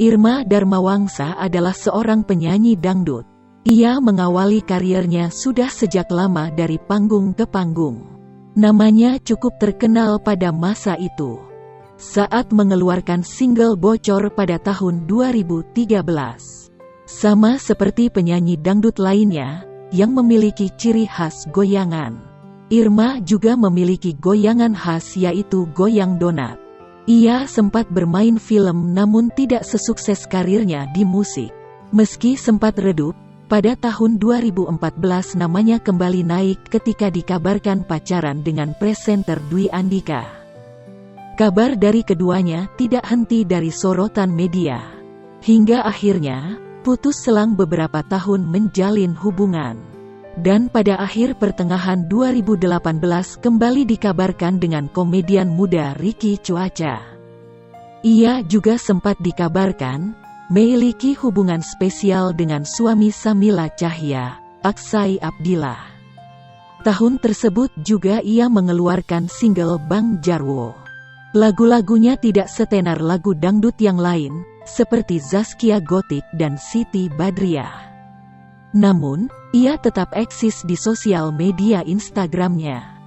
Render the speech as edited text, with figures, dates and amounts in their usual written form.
Irma Darmawangsa adalah seorang penyanyi dangdut. Ia mengawali karirnya sudah sejak lama dari panggung ke panggung. Namanya cukup terkenal pada masa itu, saat mengeluarkan single Bocor pada tahun 2013. Sama seperti penyanyi dangdut lainnya, yang memiliki ciri khas goyangan, Irma juga memiliki goyangan khas yaitu goyang donat. Ia sempat bermain film namun tidak sesukses karirnya di musik. Meski sempat redup, pada tahun 2014 namanya kembali naik ketika dikabarkan pacaran dengan presenter Dwi Andika. Kabar dari keduanya tidak henti dari sorotan media, hingga akhirnya putus selang beberapa tahun menjalin hubungan. Dan pada akhir pertengahan 2018 kembali dikabarkan dengan komedian muda Ricky Cuaca. Ia juga sempat dikabarkan memiliki hubungan spesial dengan suami Samila Cahya, Aksai Abdillah. Tahun tersebut juga ia mengeluarkan single Bang Jarwo. Lagu-lagunya tidak setenar lagu dangdut yang lain, seperti Zaskia Gotik dan Siti Badriah. Namun, ia tetap eksis di sosial media Instagramnya.